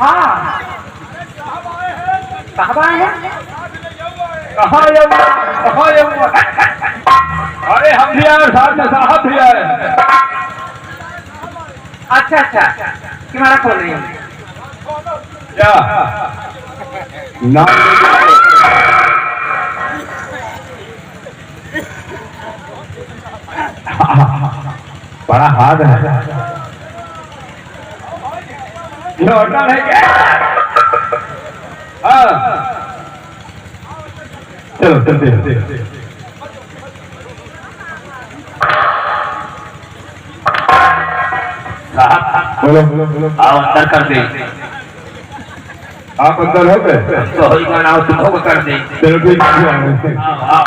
हाँ साहब आए हैं। कहाँ अरे हम भी आए, साथ में साहब भी आए। अच्छा अच्छा तुम्हारा खोल रही हूँ क्या नाम बड़ा हाथ है ये होटल है क्या? हाँ चलो चलते बोलो आओ अंदर कर दे। आप अंदर हो गए तो होई का नाम सुनो को कर दे। चलो ठीक है आओ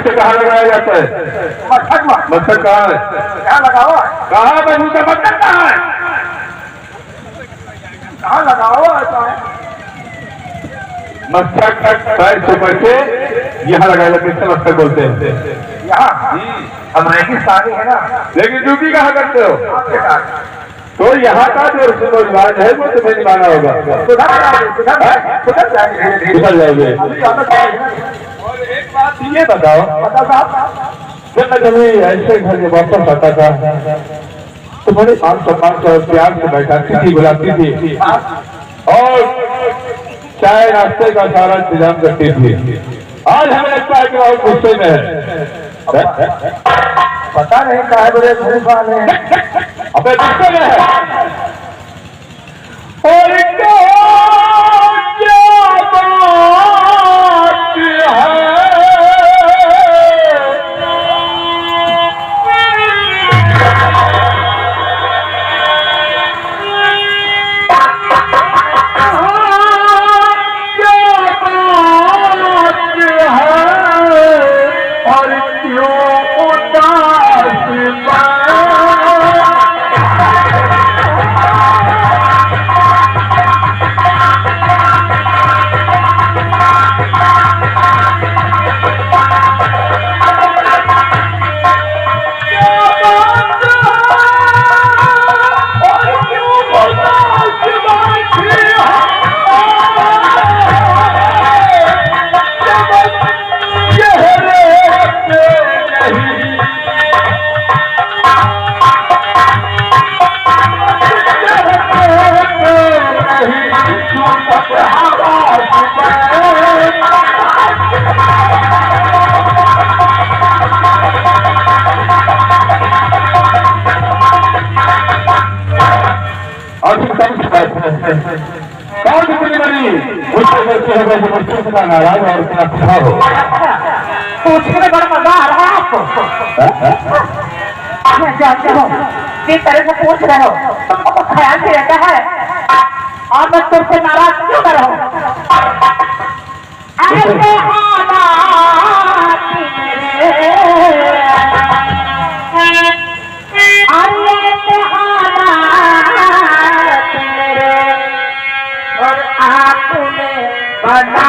से कहाँ लगाया जाता है? मस्तक कहाँ है? क्या लगाओ कहाँ है का मस्तक कहाँ है? कहाँ लगाओ मस्तक पैर से ऊपर के यहाँ लगाया जाता है, मस्तक बोलते हैं। यहाँ हमारे की शादी है ना, लेकिन ड्यूटी कहाँ करते हो? तो यहाँ का जो रिवाज है वो तुम्हें निभाना होगा। सुधर जाओगे। और एक बात ये बताओ, जब मैं कभी ऐसे घर में वापस आता था तो बड़े मान सम्मान से और प्यार से बैठाती थी, बुलाती थी और चाय नाश्ते का सारा इंतजाम करती थी। आज हमें लगता है कि बहुत गुस्से में है। पता नहीं कहा बड़े भूख वाले अपने गुस्से में है और क्या नाराज और क्या हो पूछने में बड़ा मजा आ रहा है आपको। मैं जानते हो जिस तरह से पूछ रहे हो तो ख्याल से रहता है और मैं तुमसे नाराज क्यों कर रहा हूँ? ऐसे हालात और आपने बना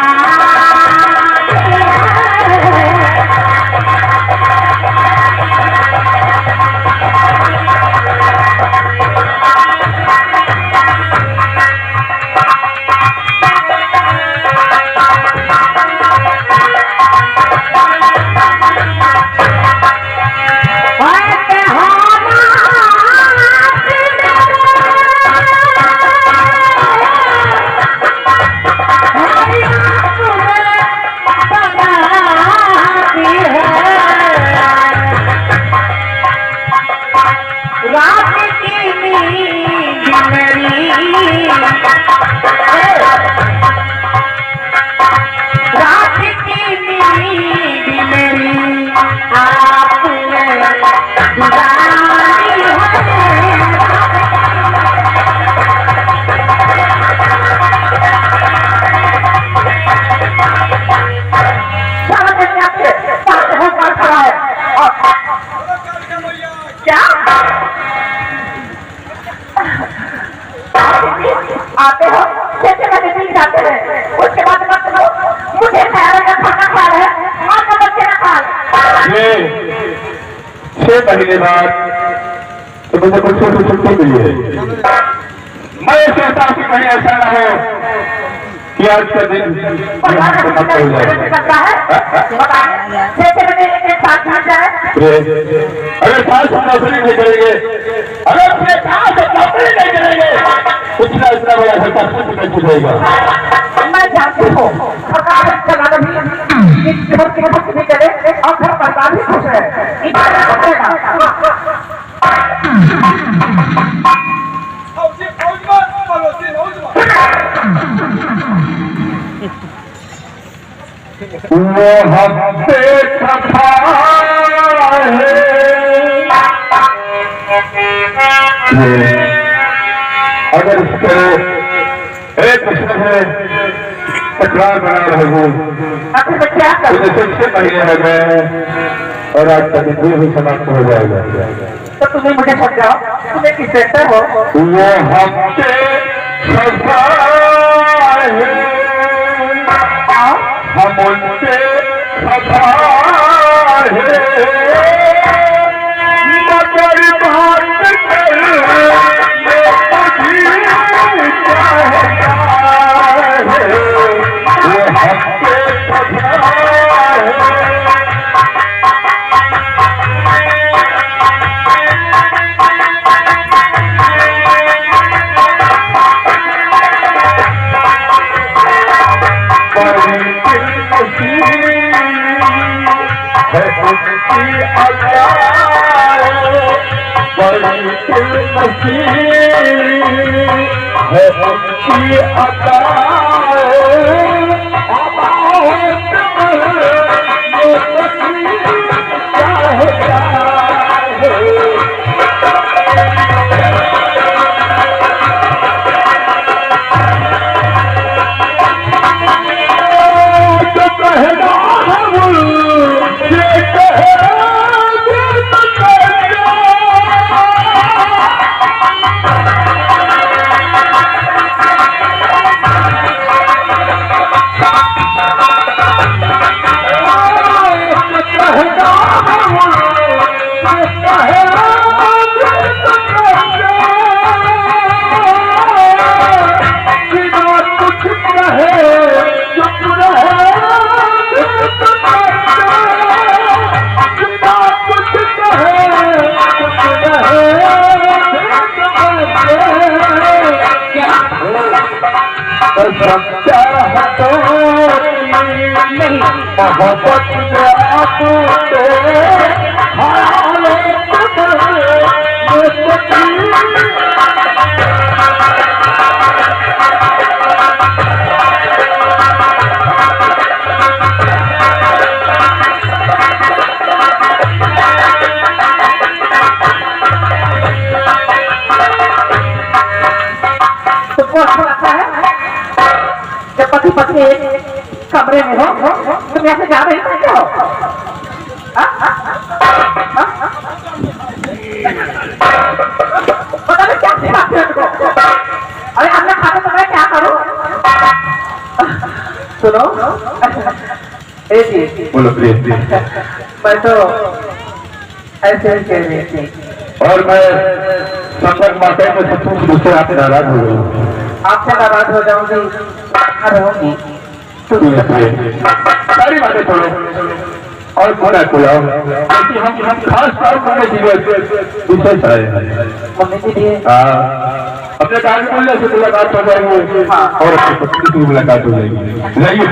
आपने आते हो जैसे मैंने मिल जाते हैं उसके बाद मत लो मुझे ख्याल है खाना ख्याल है माँ का बच्चे का ख्याल ये 6 महीने बाद तो मुझे बच्चों को छुट्टी मिली है। मैं चाहता हूँ कि कहीं ऐसा ना हो कि आज का दिन समाप्त हो जाए। जैसे मैंने एक साथ मिल जाए अगर सास नौकरी नहीं करेंगे, अगर अपने सास नौकरी नहीं करेंगे, इतना बड़ा खर्चा कुछ नहीं पूछेगा। मैं जानती हूँ सरकार चलाना भी घर की मदद भी करे और घर परिवार भी खुश है। वो हफ्ते कथा है अगर इसको एक है तकरार बना रहे हूँ जैसे 6 महीने हो गए और आज तक दिन भी समाप्त हो जाएगा। तो तुम्हें मुझे समझाओ तुम्हें किस बेहतर हो वो हफ्ते कथा है हम उनसे खफा है मगर बात कर ये मुझे चाहता है वो हफ्ते खफा है। पति पत्नी एक कमरे में हो तुम ऐसे जा रहे हो पता नहीं क्या सिखाते हो उनको। अरे हमने खाते तो मैं क्या करूं सुनो बोलो प्लीज मैं तो ऐसे ही कह रही थी और मैं संपर्क माता को सब कुछ दूसरे आपसे नाराज हो गई आपसे नाराज हो जाऊंगी रहूंगी सारी बातें छोड़ो और कोना खुलाओ हम खास तौर पर विषय चाहे मम्मी के लिए अपने कार्य मूल्य से मुलाकात हो जाएगी और अपनी पत्नी की मुलाकात हो जाएगी। जाइए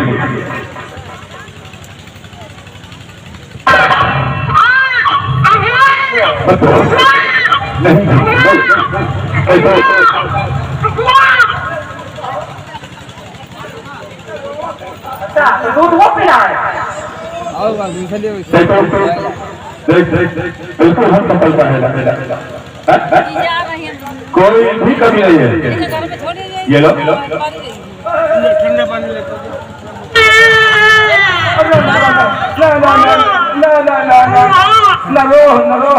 दूध वो पिला है बिल्कुल हम सफलता है कोई भी कमी नहीं है। ये लो ठंडा पानी लेते नरो नरो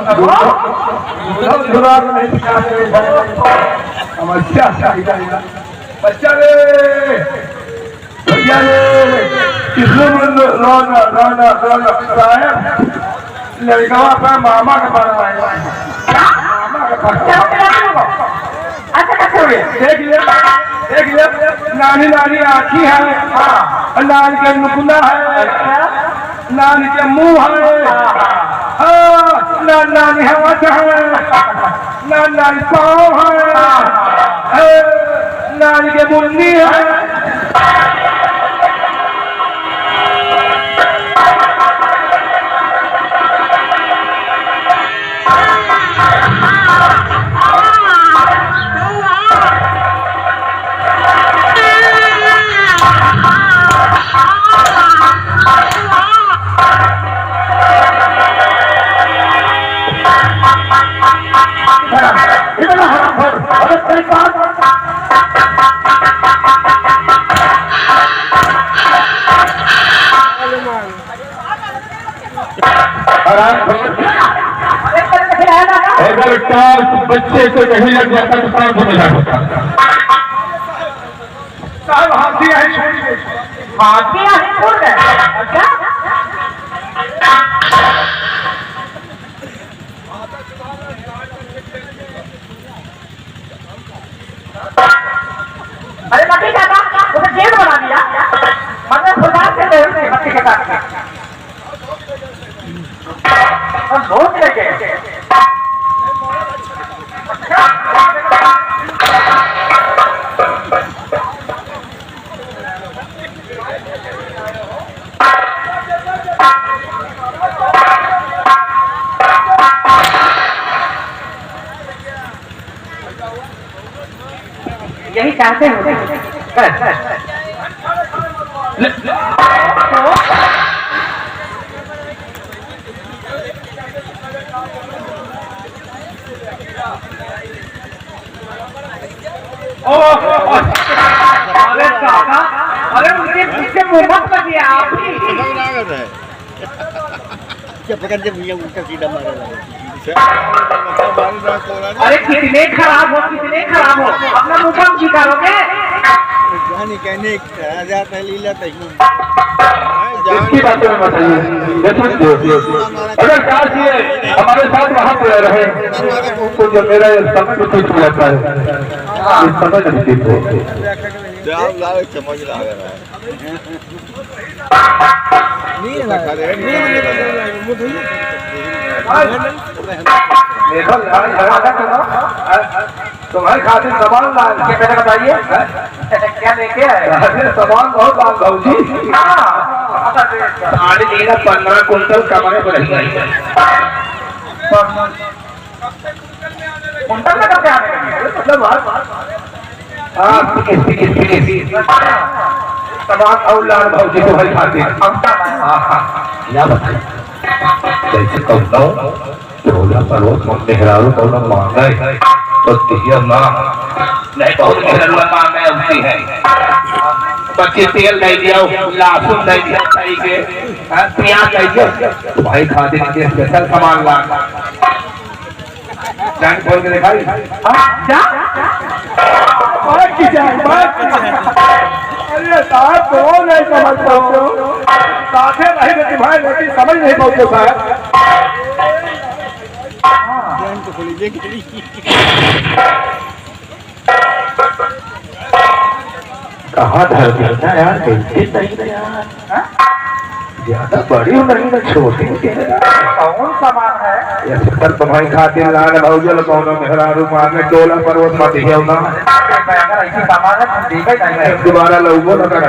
नरो जुराग नहीं समस्या बच्चा रे भैया रे किसने रोना रोना रोना साहब लड़का पे मामा का पास आएगा मामा का पास अच्छा कैसे हुए देख ले नानी नानी आँखी है नानी के नुकुना है नानी के मुंह है नानी हाथ है नानी पाँव है नानी के मुन्नी है अगर टार्च बच्चे को नहीं लग जाता तो टार्च हो जाता साहब हाथी है हाथी है छोड़ दे अच्छा अरे मत जाता उसे जेल बना दिया मतलब खुदा से बच्चे के साथ हम सोच रहे यही चाहते हो अरे मुझे पीछे मोहम्मद कर दिया आप ही क्या पकड़ के भैया उल्टा सीधा मारेगा अरे कितने खराब हो अपना मुंह स्वीकारोगे कहने राजा लीला इसकी बातें में बताइए अगर काश ये हमारे साथ वहाँ पे रहे तो जो मेरा ये समय भी ठीक हो जाता है इस समय जब ठीक हो समझ रहा है तुम्हारे खातिर सामान लाए पहले बताइए क्या लेके आए सामान बहुत लाल भाव जी 15 कुंटल कमाने पर रही कुंटल में कब आने मतलब सामान और लाल भाव जी तुम्हारे खातिर क्या बताइए जैसे कहता हूँ चोला पर्वत मन मेहरारू को मांगा है तो ना नहीं बहुत मेहरारू मांगा उसी है बच्चे तेल नहीं दिया लहसुन नहीं दिया सही के प्याज नहीं दिया भाई खातिर के स्पेशल सामान ला जान खोल के दिखाई क्या अरे साहब तो नहीं समझ पाते साथे नहीं बेटी भाई लेकिन समझ नहीं पाते साहब कहाँ धर देना यार कैसे नहीं यार ज्यादा बड़ी नहीं ना छोटी कौन सामान है ये सत्तर तुम्हारी खातिर लाल भौजल कौन मेहरारू मांगे टोला पर्वत मत ही ना ऐसी सामान है देखा ही नहीं दोबारा लोगों न कर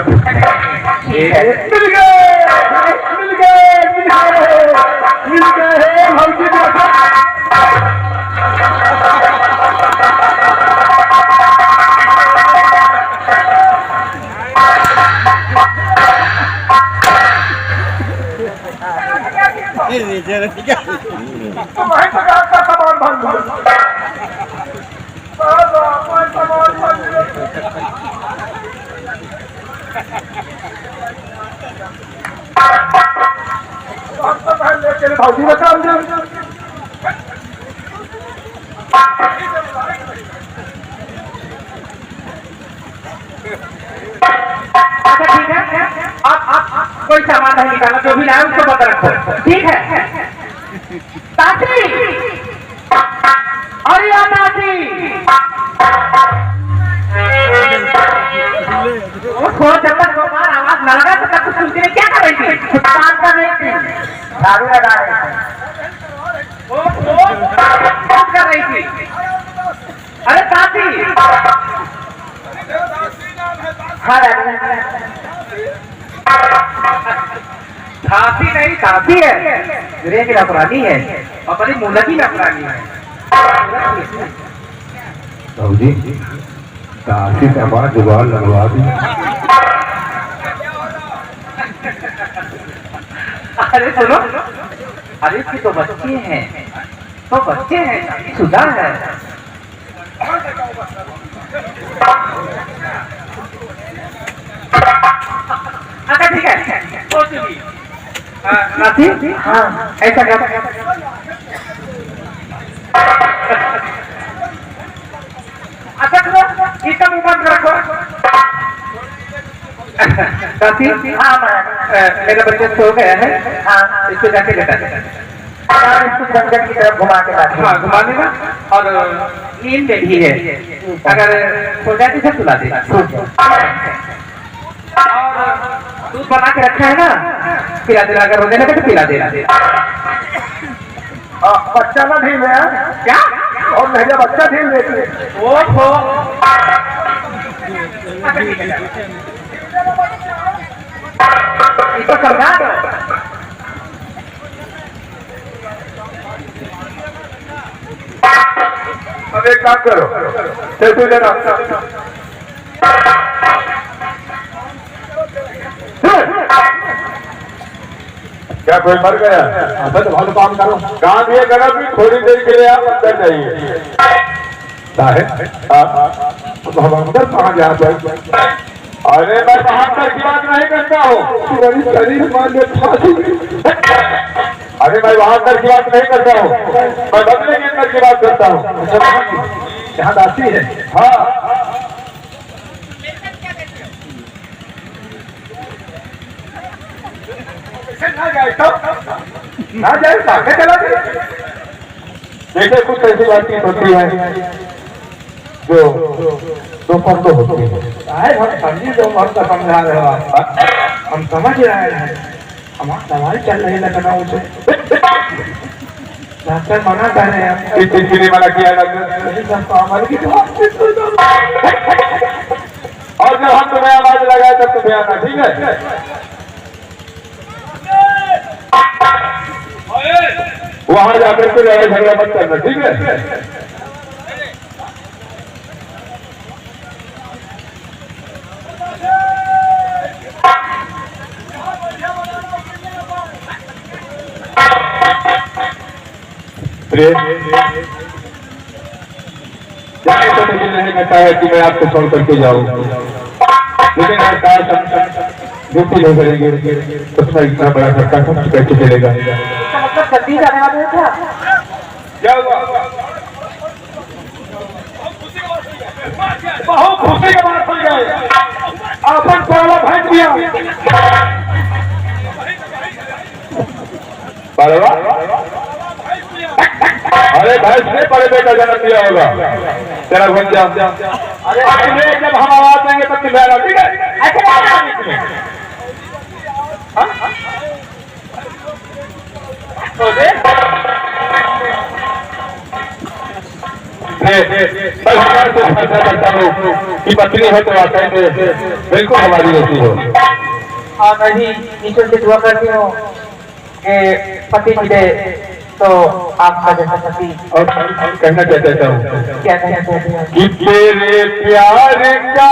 मिल गए भौजी तुम्हारे प्रकार का सामान बंद चलो भाजी बताओ मुझे। अच्छा ठीक है, आप कोई सामान नहीं निकालना, जो भी लाए उसको बंद रखो, ठीक है। ताती, अरे यार ताती, वो जब तक गोपाल आवाज न लगा तब तक सुनती नहीं, क्या कर रही थी? काम कर रही थी, झाड़ू लगा रही थी, वो काम कर रही थी। अरे ताती, हाँ झांसी नहीं, झांसी है, मेरे की नौकरानी है, अपनी मुल्ला की नौकरानी है। जी काशी से हमारा जुगाड़ लगवा दी। अरे सुनो, अरे इसकी तो बच्चे हैं, शादीशुदा है। अच्छा ठीक है, नाती, हाँ ऐसा कर, अच्छा करो, इसका मुंह बंद रखो। नाती, हाँ मेरा बच्चा सो गया है, हाँ इसको जाके लेटा दे, इसको जंगल की तरफ घुमा के लाते, हाँ घुमा देगा, और नींद में भी है, अगर सो जाए तो सुला देगा। दूध बना के रखा है ना, पिला देना, अगर रोने लगे तो पिला देना। बच्चा ना ढील है क्या? और नहीं बच्चा ढील देती है। ओहो, इसको समझा दो। अब एक काम करो, चल जरा क्या कोई मर गया? मैं तो बहुत काम करो, काम ये करो कि थोड़ी देर के लिए आप अंदर जाइए। तो हम अंदर कहाँ जा पाए? अरे मैं बहादुर की बात नहीं करता हूँ, शरीर मान लो। अरे मैं बहादुर की बात नहीं करता हूँ, मैं बदले के अंदर की बात करता हूँ। यहाँ आती है, हाँ ना जाए सामने चला जाए। जैसे कुछ ऐसी बातें होती है जो दो पक्ष होती है। हम समझी जो हम तो समझा रहे हो, हम समझ रहे हैं, हमारा सवाल चल रही लखनऊ से। डॉक्टर मना कर रहे हैं, किस चीज के लिए मना किया डॉक्टर? और जब हम तुम्हें आवाज लगाए तब तुम्हें आना, ठीक है? वहां जाकर के लड़ाई झगड़ा मत करना, ठीक है? जाने तो मुझे नहीं कहता है कि मैं आपको छोड़ करके जाऊँ, लेकिन सरकार ड्यूटी नहीं करेंगे तो उसमें इतना बड़ा खर्चा खर्च कैसे चलेगा? मतलब जल्दी जाने वाले हैं क्या हुआ? बहुत खुशी के बात हो गए, अपन पहला भेज दिया। अरे भैंस ने बड़े बेटा जन्म दिया होगा, तेरा बन जा। अरे जब हम आवाज देंगे तब चिल्लाना, ठीक है? करता हूँ कि पत्नी हो तो वाकई में बिल्कुल हमारी होती हो। और मैं भी ईश्वर से दुआ करती हूँ कि पति मिले तो आपका जैसा पति। और कहना क्या चाहता हूँ क्या कहना चाहते हैं? कि तेरे प्यार का